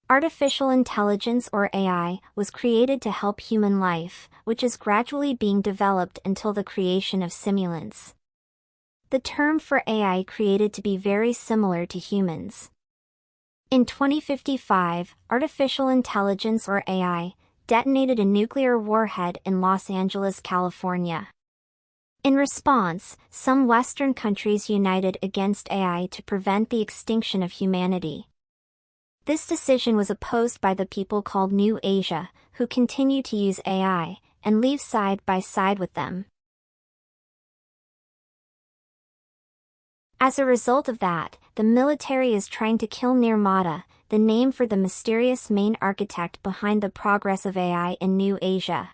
Artificial intelligence or AI was created to help human life, which is gradually being developed until the creation of simulants. The term for AI created to be very similar to humans. In 2055, artificial intelligence or AI detonated a nuclear warhead in Los Angeles, California. In response, some Western countries united against AI to prevent the extinction of humanity. This decision was opposed by the people called New Asia, who continue to use AI and live side by side with them. As a result of that, the military is trying to kill Nirmata, the name for the mysterious main architect behind the progress of AI in New Asia.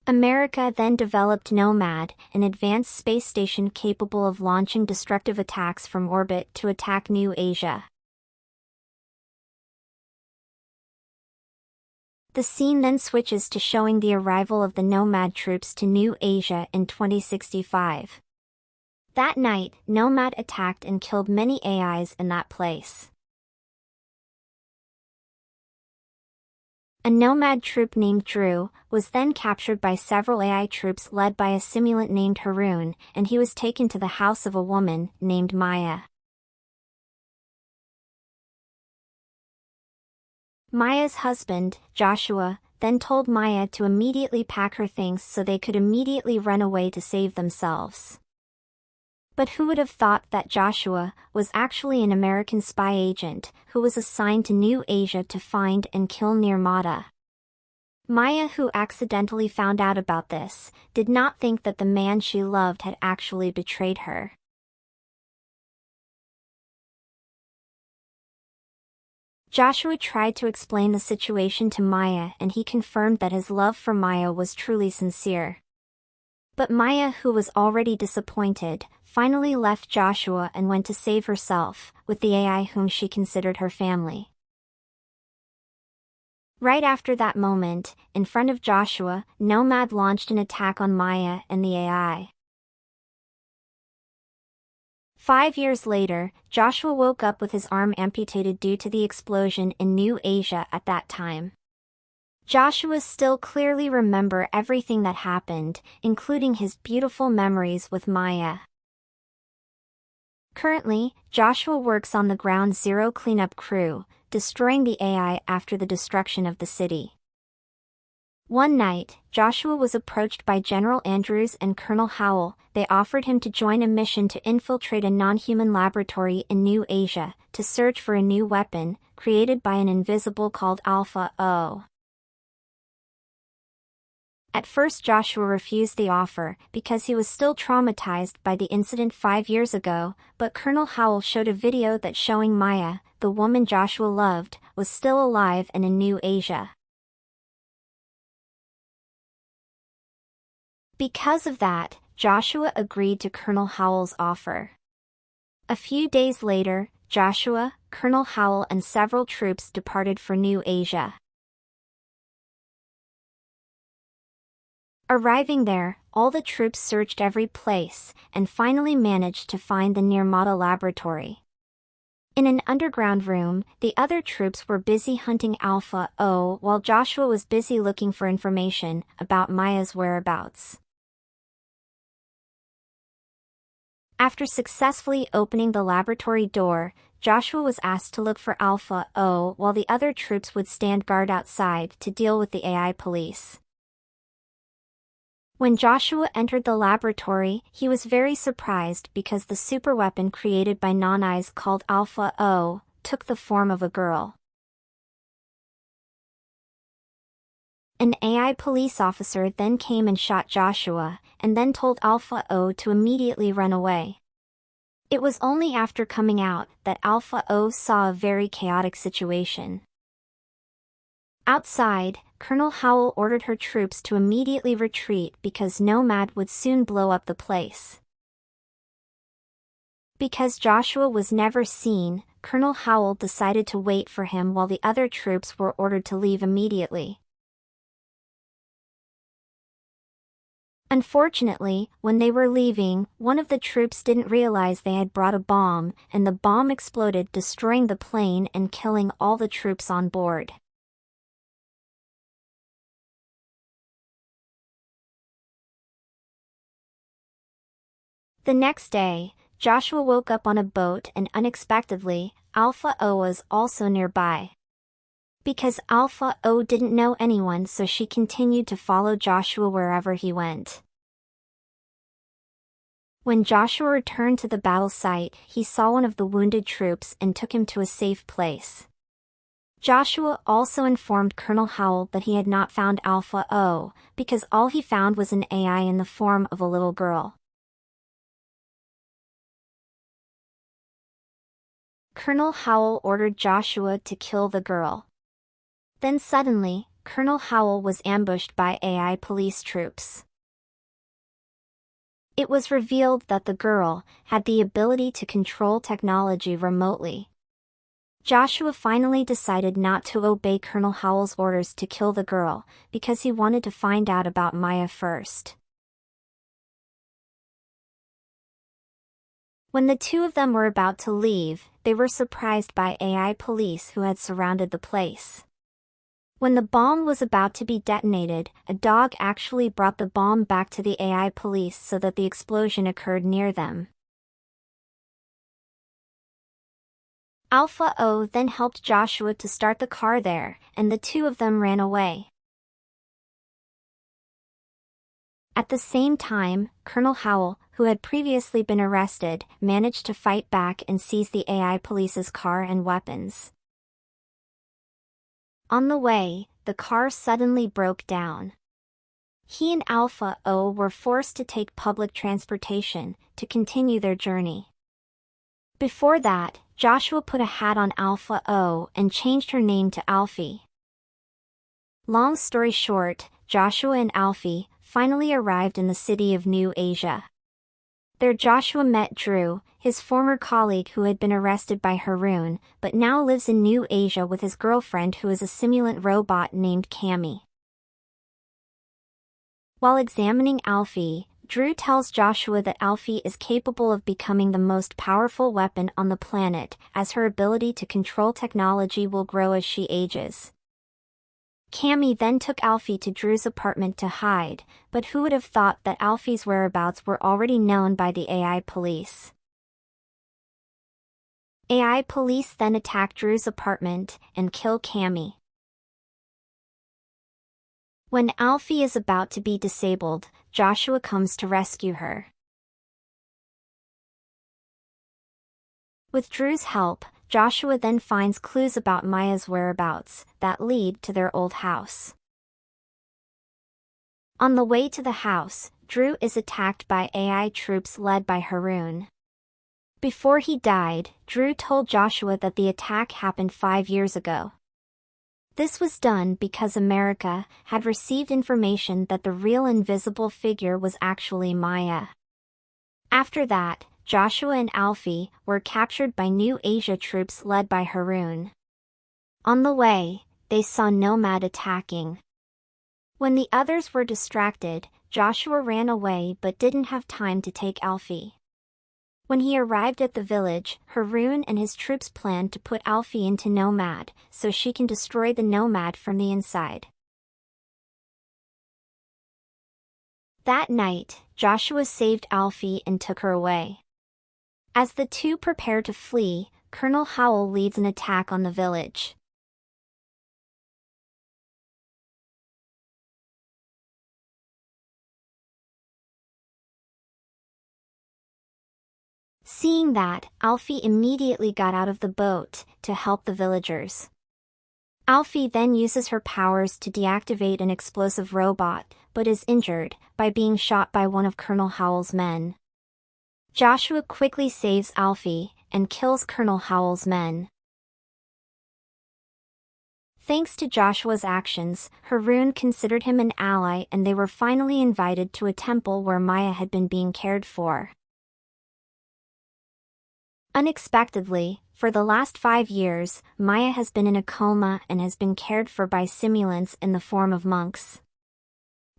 America then developed Nomad, an advanced space station capable of launching destructive attacks from orbit to attack New Asia. The scene then switches to showing the arrival of the Nomad troops to New Asia in 2065. That night, Nomad attacked and killed many AIs in that place. A Nomad troop named Drew was then captured by several AI troops led by a simulant named Haroon, and he was taken to the house of a woman named Maya. Maya's husband, Joshua, then told Maya to immediately pack her things so they could immediately run away to save themselves. But who would have thought that Joshua was actually an American spy agent who was assigned to New Asia to find and kill Nirmata? Maya, who accidentally found out about this, did not think that the man she loved had actually betrayed her. Joshua tried to explain the situation to Maya, and he confirmed that his love for Maya was truly sincere. But Maya, who was already disappointed, finally left Joshua and went to save herself, with the AI whom she considered her family. Right after that moment, in front of Joshua, Nomad launched an attack on Maya and the AI. 5 years later, Joshua woke up with his arm amputated due to the explosion in New Asia at that time. Joshua still clearly remembers everything that happened, including his beautiful memories with Maya. Currently, Joshua works on the Ground Zero cleanup crew, destroying the AI after the destruction of the city. One night, Joshua was approached by General Andrews and Colonel Howell. They offered him to join a mission to infiltrate a non-human laboratory in New Asia, to search for a new weapon, created by an invisible called Alpha O. At first Joshua refused the offer, because he was still traumatized by the incident 5 years ago, but Colonel Howell showed a video that showing Maya, the woman Joshua loved, was still alive and in New Asia. Because of that, Joshua agreed to Colonel Howell's offer. A few days later, Joshua, Colonel Howell and several troops departed for New Asia. Arriving there, all the troops searched every place, and finally managed to find the Nirmata laboratory. In an underground room, the other troops were busy hunting Alpha O while Joshua was busy looking for information about Maya's whereabouts. After successfully opening the laboratory door, Joshua was asked to look for Alpha O while the other troops would stand guard outside to deal with the AI police. When Joshua entered the laboratory, he was very surprised because the superweapon created by non-eyes called Alpha O took the form of a girl. An AI police officer then came and shot Joshua, and then told Alpha O to immediately run away. It was only after coming out that Alpha O saw a very chaotic situation. Outside, Colonel Howell ordered her troops to immediately retreat because Nomad would soon blow up the place. Because Joshua was never seen, Colonel Howell decided to wait for him while the other troops were ordered to leave immediately. Unfortunately, when they were leaving, one of the troops didn't realize they had brought a bomb, and the bomb exploded, destroying the plane and killing all the troops on board. The next day, Joshua woke up on a boat and unexpectedly, Alpha O was also nearby. Because Alpha O didn't know anyone, so she continued to follow Joshua wherever he went. When Joshua returned to the battle site, he saw one of the wounded troops and took him to a safe place. Joshua also informed Colonel Howell that he had not found Alpha O, because all he found was an AI in the form of a little girl. Colonel Howell ordered Joshua to kill the girl. Then suddenly, Colonel Howell was ambushed by AI police troops. It was revealed that the girl had the ability to control technology remotely. Joshua finally decided not to obey Colonel Howell's orders to kill the girl, because he wanted to find out about Maya first. When the two of them were about to leave, they were surprised by AI police who had surrounded the place. When the bomb was about to be detonated, a dog actually brought the bomb back to the AI police so that the explosion occurred near them. Alpha O then helped Joshua to start the car there, and the two of them ran away. At the same time, Colonel Howell, who had previously been arrested, managed to fight back and seize the AI police's car and weapons. On the way, the car suddenly broke down. He and Alpha O were forced to take public transportation to continue their journey. Before that, Joshua put a hat on Alpha O and changed her name to Alfie. Long story short, Joshua and Alfie finally arrived in the city of New Asia. There Joshua met Drew, his former colleague who had been arrested by Haroon, but now lives in New Asia with his girlfriend who is a simulant robot named Cammy. While examining Alfie, Drew tells Joshua that Alfie is capable of becoming the most powerful weapon on the planet, as her ability to control technology will grow as she ages. Cammy then took Alfie to Drew's apartment to hide, but who would have thought that Alfie's whereabouts were already known by the AI police? AI police then attack Drew's apartment and kill Cammy. When Alfie is about to be disabled, Joshua comes to rescue her. With Drew's help, Joshua then finds clues about Maya's whereabouts that lead to their old house. On the way to the house, Drew is attacked by AI troops led by Haroon. Before he died, Drew told Joshua that the attack happened 5 years ago. This was done because America had received information that the real invisible figure was actually Maya. After that, Joshua and Alfie were captured by New Asia troops led by Haroon. On the way, they saw Nomad attacking. When the others were distracted, Joshua ran away but didn't have time to take Alfie. When he arrived at the village, Haroon and his troops planned to put Alfie into Nomad, so she can destroy the Nomad from the inside. That night, Joshua saved Alfie and took her away. As the two prepare to flee, Colonel Howell leads an attack on the village. Seeing that, Alfie immediately got out of the boat to help the villagers. Alfie then uses her powers to deactivate an explosive robot, but is injured by being shot by one of Colonel Howell's men. Joshua quickly saves Alfie and kills Colonel Howell's men. Thanks to Joshua's actions, Haroon considered him an ally and they were finally invited to a temple where Maya had been being cared for. Unexpectedly, for the last 5 years, Maya has been in a coma and has been cared for by simulants in the form of monks.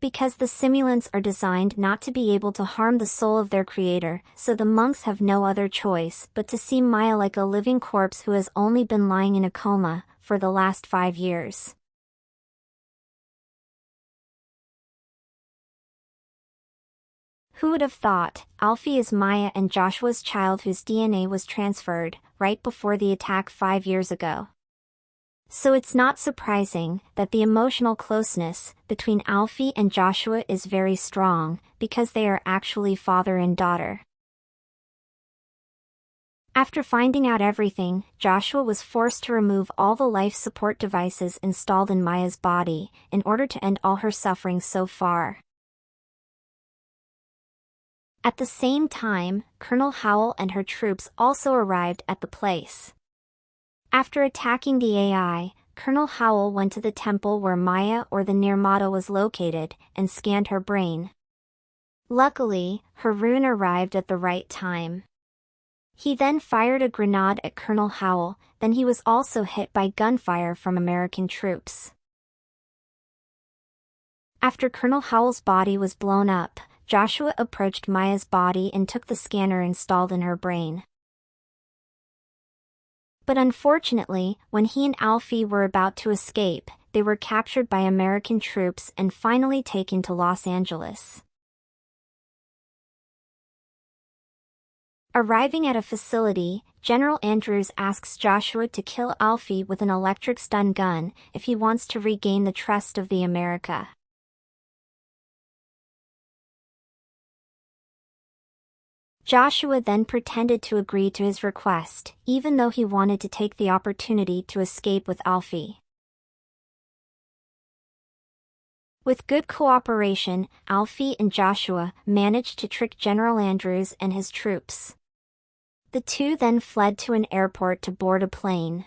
Because the simulants are designed not to be able to harm the soul of their creator, so the monks have no other choice but to see Maya like a living corpse who has only been lying in a coma for the last 5 years. Who would have thought? Alfie is Maya and Joshua's child whose DNA was transferred right before the attack 5 years ago. So it's not surprising that the emotional closeness between Alfie and Joshua is very strong, because they are actually father and daughter. After finding out everything, Joshua was forced to remove all the life support devices installed in Maya's body, in order to end all her suffering so far. At the same time, Colonel Howell and her troops also arrived at the place. After attacking the AI, Colonel Howell went to the temple where Maya or the Nirmata was located, and scanned her brain. Luckily, Haroon arrived at the right time. He then fired a grenade at Colonel Howell, then he was also hit by gunfire from American troops. After Colonel Howell's body was blown up, Joshua approached Maya's body and took the scanner installed in her brain. But unfortunately, when he and Alfie were about to escape, they were captured by American troops and finally taken to Los Angeles. Arriving at a facility, General Andrews asks Joshua to kill Alfie with an electric stun gun if he wants to regain the trust of the America. Joshua then pretended to agree to his request, even though he wanted to take the opportunity to escape with Alfie. With good cooperation, Alfie and Joshua managed to trick General Andrews and his troops. The two then fled to an airport to board a plane.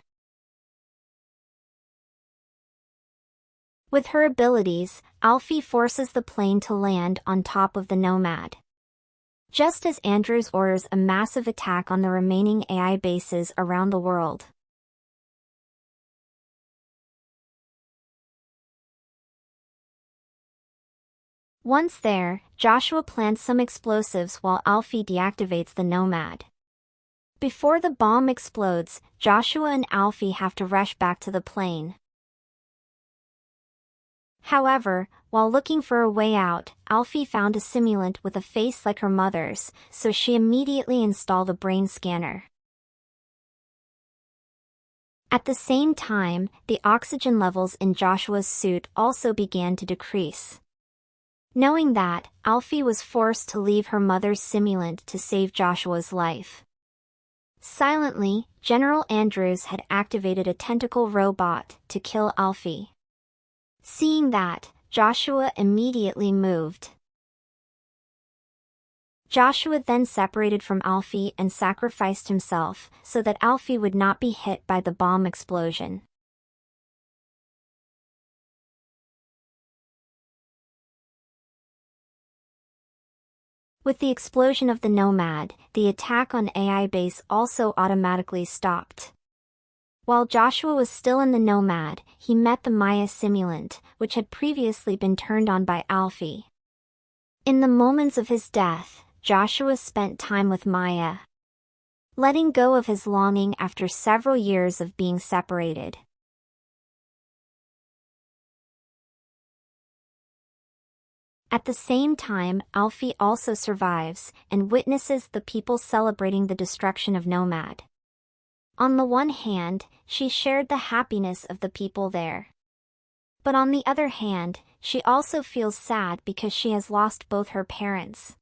With her abilities, Alfie forces the plane to land on top of the Nomad. Just as Andrews orders a massive attack on the remaining AI bases around the world. Once there, Joshua plants some explosives while Alfie deactivates the Nomad. Before the bomb explodes, Joshua and Alfie have to rush back to the plane. However, while looking for a way out, Alfie found a simulant with a face like her mother's, so she immediately installed a brain scanner. At the same time, the oxygen levels in Joshua's suit also began to decrease. Knowing that, Alfie was forced to leave her mother's simulant to save Joshua's life. Silently, General Andrews had activated a tentacle robot to kill Alfie. Seeing that, Joshua immediately moved. Joshua then separated from Alfie and sacrificed himself so that Alfie would not be hit by the bomb explosion. With the explosion of the Nomad, the attack on AI base also automatically stopped. While Joshua was still in the Nomad, he met the Maya simulant, which had previously been turned on by Alfie. In the moments of his death, Joshua spent time with Maya, letting go of his longing after several years of being separated. At the same time, Alfie also survives and witnesses the people celebrating the destruction of Nomad. On the one hand, she shared the happiness of the people there. But on the other hand, she also feels sad because she has lost both her parents.